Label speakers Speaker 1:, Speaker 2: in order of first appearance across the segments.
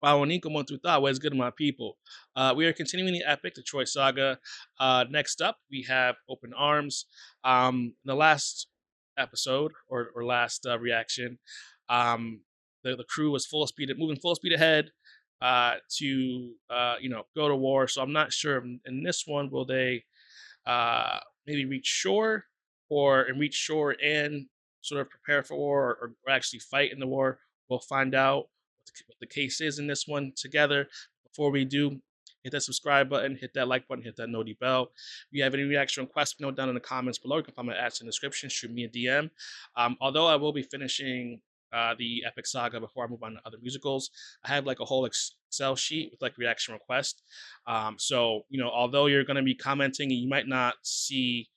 Speaker 1: Bawani, como tu ta? What's good, my people? We are continuing the epic, the Troy Saga. Next up, we have Open Arms. The last episode or last reaction, the crew was moving full speed ahead to go to war. So I'm not sure in this one will they maybe reach shore and reach shore and sort of prepare for war or actually fight in the war. We'll find out what the case is in this one together. Before we do, hit that subscribe button, hit that like button, hit that noti bell. If you have any reaction requests, note down in the comments below. You can find my ads in the description. Shoot me a DM. Although I will be finishing the epic saga before I move on to other musicals, I have like a whole Excel sheet with like reaction requests. So although you're going to be commenting, you might not see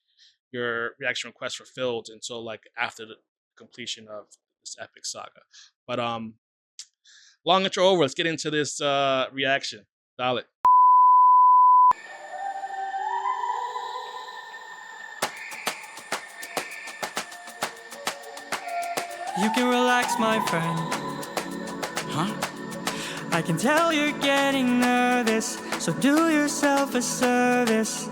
Speaker 1: your reaction requests fulfilled until like after the completion of this epic saga. But long intro over. Let's get into this reaction. Dale.
Speaker 2: You can relax, my friend.
Speaker 3: Huh?
Speaker 2: I can tell you're getting nervous, so do yourself a service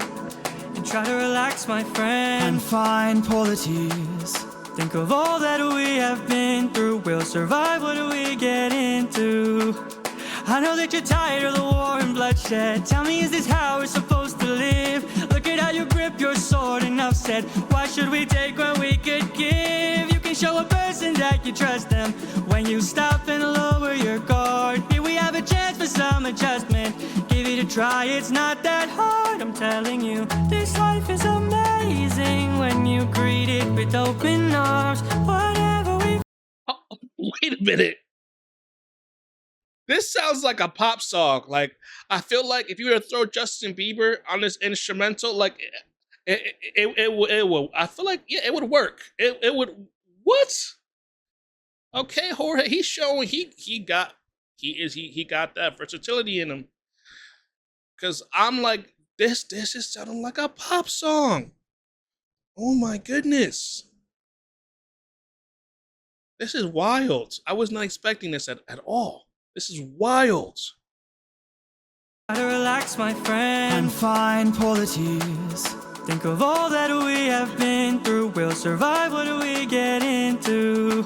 Speaker 2: and try to relax, my friend.
Speaker 3: And find polities.
Speaker 2: Think of all that we have been through. We'll survive what we get into. I know that you're tired of the war and bloodshed. Tell me, is this how we're supposed to live? Look at how you grip your sword, enough said. Why should we take when we could give? You can show a person that you trust them when you stop and lower your guard. Here we have a chance for some adjustment. Give it a try, it's not that hard. I'm telling you, this life is amazing when you greet it with open arms. Whatever we...
Speaker 1: Oh, wait a minute. This sounds like a pop song. Like, I feel like if you were to throw Justin Bieber on this instrumental, like it would. I feel like it would work. It would. What? Okay, Jorge. He's showing he got that versatility in him. Cause I'm like this is sounding like a pop song. Oh my goodness. This is wild. I was not expecting this at all. This is wild.
Speaker 2: Try to relax, my friend.
Speaker 3: And find polities.
Speaker 2: Think of all that we have been through. We'll survive what we get into.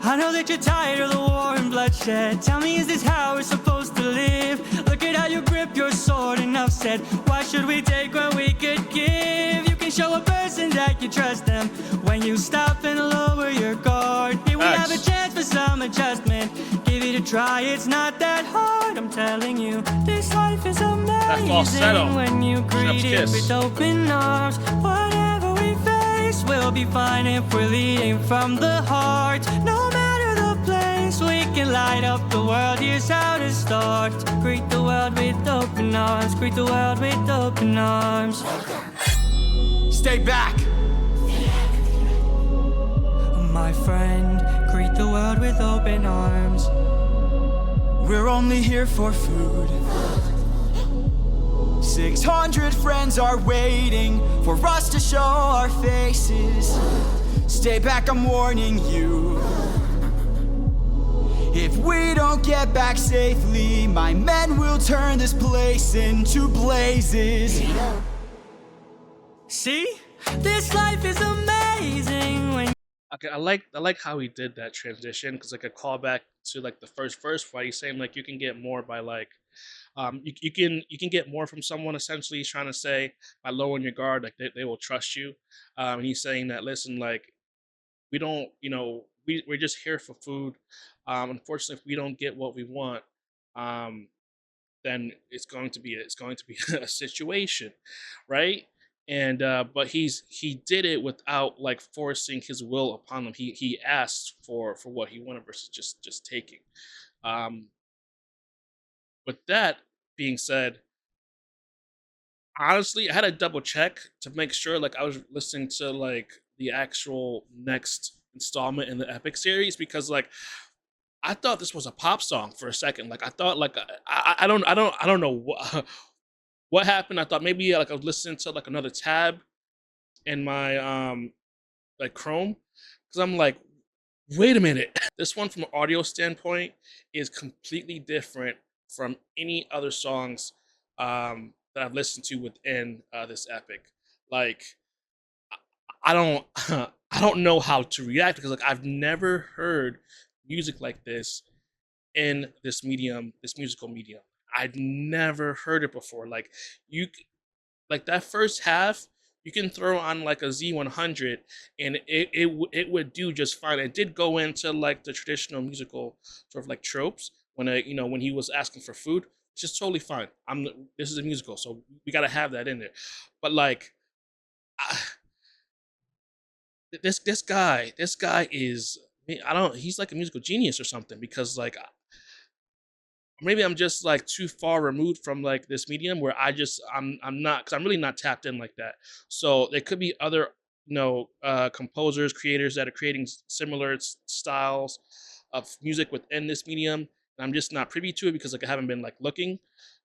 Speaker 2: I know that you're tired of the war and bloodshed. Tell me, is this how we're supposed to live? Look at how you grip your sword, enough said. Why should we take when we could give? You can show a person that you trust them when you stop and lower your guard. Here we have a chance for some adjustment. Give it a try, it's not that hard. I'm telling you, this life is amazing when you greet it with open arms. Whatever we face, we'll be fine if we're leading from the heart. No matter the place, we can light up the world. Here's how to start. Greet the world with open arms. Greet the world with open arms.
Speaker 3: Stay back.
Speaker 2: My friend, greet the world with open arms.
Speaker 3: We're only here for food. 600 friends are waiting for us to show our faces. Stay back, I'm warning you. If we don't get back safely, my men will turn this place into blazes.
Speaker 2: See? This life is amazing when...
Speaker 1: Okay, I like how he did that transition, because like a callback to like the first verse, where he's saying like you can get more by like you can get more from someone. Essentially, he's trying to say by lowering your guard, like they will trust you. And he's saying that, listen, like we don't, we're just here for food. Unfortunately, if we don't get what we want, then it's going to be a situation, right? And but he did it without like forcing his will upon them. He asked for what he wanted versus just taking. With that being said, honestly, I had to double check to make sure like I was listening to like the actual next installment in the epic series, because like I thought this was a pop song for a second. Like I thought like I don't know what happened. I thought maybe like I was listening to like another tab in my like Chrome, because I'm like, wait a minute. This one, from an audio standpoint, is completely different from any other songs that I've listened to within this epic. Like, I don't, I don't know how to react because like I've never heard music like this in this medium, this musical medium. I'd never heard it before. Like you, like that first half, you can throw on like a Z100, and it would do just fine. It did go into like the traditional musical sort of like tropes when when he was asking for food, which is totally fine. This is a musical, so we got to have that in there. But like, I, this guy is, I don't, he's like a musical genius or something, because like maybe I'm just like too far removed from like this medium where I'm not, because I'm really not tapped in like that. So there could be other composers, creators that are creating similar styles of music within this medium, and I'm just not privy to it because like I haven't been like looking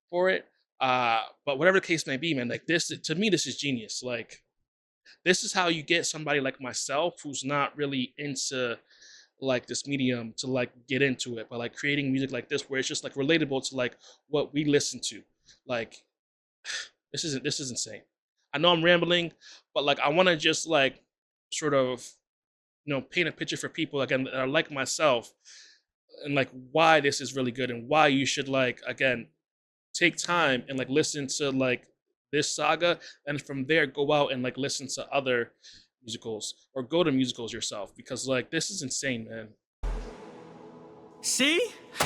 Speaker 1: for it. But whatever the case may be, man, like this, to me, this is genius. Like this is how you get somebody like myself who's not really into like this medium to like get into it, but like creating music like this where it's just like relatable to like what we listen to. Like this is insane. I know I'm rambling, but like I want to just like sort of paint a picture for people again that are like myself, and like why this is really good and why you should like again take time and like listen to like this saga, and from there go out and like listen to other musicals or go to musicals yourself, because like this is insane, man.
Speaker 2: See,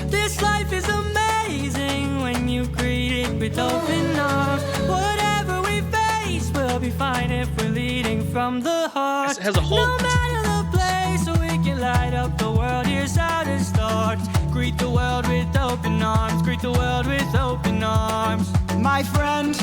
Speaker 2: this life is amazing when you greet it with open arms. Whatever we face, we'll be fine if we're leading from the heart.
Speaker 1: It has a whole,
Speaker 2: no matter the place, so we can light up the world. Here's how to start. Greet the world with open arms. Greet the world with open arms.
Speaker 3: My friend,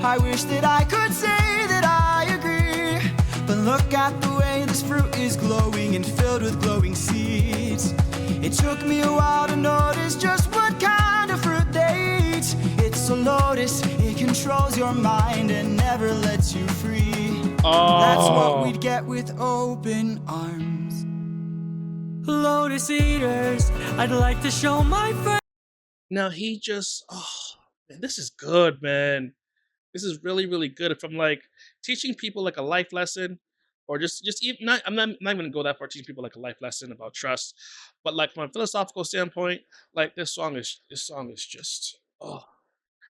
Speaker 3: I wish that I could say that I agree, but look at the way this fruit is glowing and filled with glowing seeds. It took me a while to notice just what kind of fruit they eat. It's a lotus, it controls your mind and never lets you free. That's what we'd get with open arms.
Speaker 2: Lotus eaters, I'd like to show my friends.
Speaker 1: now he just, man, this is good, man. This is really, really good. If I'm like teaching people like a life lesson, or just even not, I'm not even gonna go that far teaching people like a life lesson about trust, but like from a philosophical standpoint, like this song is just,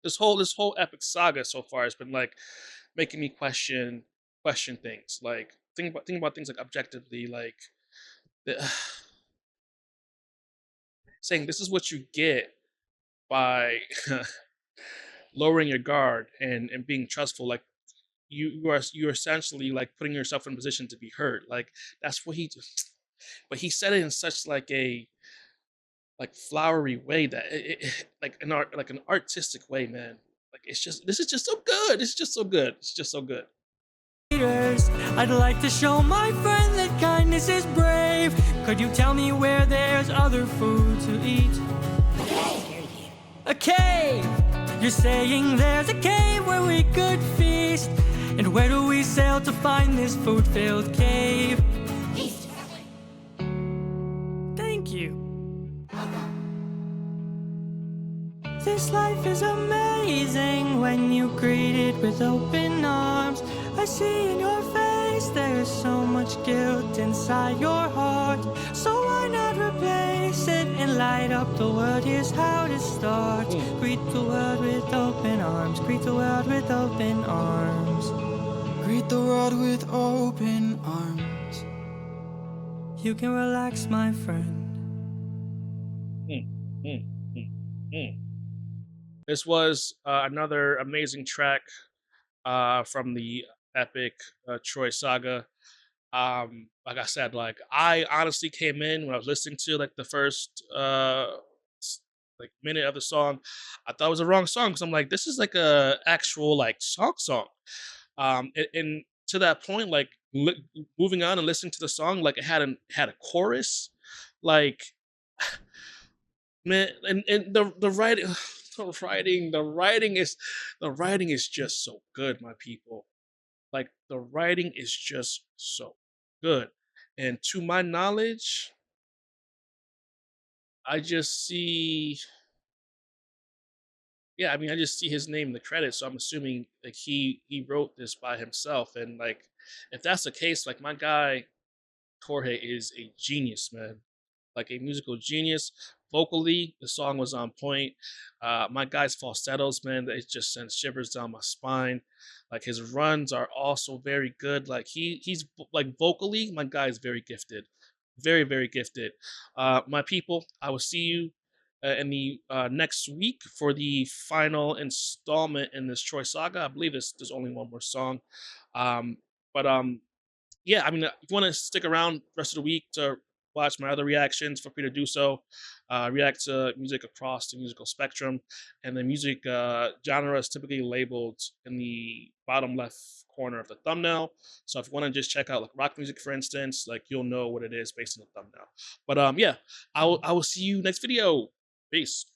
Speaker 1: this whole epic saga so far has been like making me question things, like think about things like objectively, like the, saying this is what you get by lowering your guard and being trustful. Like you're essentially like putting yourself in a position to be hurt. Like that's what he just, but he said it in such like a like flowery way that like an art, like an artistic way, man. Like it's just, this is just so good. It's just so good. It's just so good.
Speaker 2: I'd like to show my friend that kindness is brave. Could you tell me where there's other food to eat? A cave! You're saying there's a cave where we could feast. And where do we sail to find this food-filled cave? East. Thank you. This life is amazing when you greet it with open arms. I see in your face there's so much guilt inside your heart. So why not replace it and light up the world? Here's how to start. Greet the world with open arms. Greet the world with open arms.
Speaker 3: Greet the world with open arms.
Speaker 2: You can relax, my friend.
Speaker 1: Mm, mm, mm, mm. This was another amazing track from the epic Troy Saga. Like I said, like I honestly came in when I was listening to like the first like minute of the song, I thought it was a wrong song because I'm like, this is like a actual like song. And to that point, like moving on and listening to the song, like it had a chorus, like man, and the writing, the writing is just so good, my people. Like the writing is just so good, and to my knowledge, I just see, yeah, I mean, I just see his name in the credits, so I'm assuming like he wrote this by himself, and like if that's the case, like my guy Jorge is a genius, man. Like a musical genius. Vocally, the song was on point. My guy's falsettos, man, it just sends shivers down my spine. Like his runs are also very good. Like like vocally, my guy is very gifted, very gifted. My people, I will see you in the next week for the final installment in this Troy saga. I believe there's only one more song, um, but yeah, I mean, if you want to stick around the rest of the week to watch my other reactions, feel free to do so. React to music across the musical spectrum, and the music genre is typically labeled in the bottom left corner of the thumbnail. So if you want to just check out like rock music, for instance, like you'll know what it is based on the thumbnail. But yeah, I will see you next video. Peace.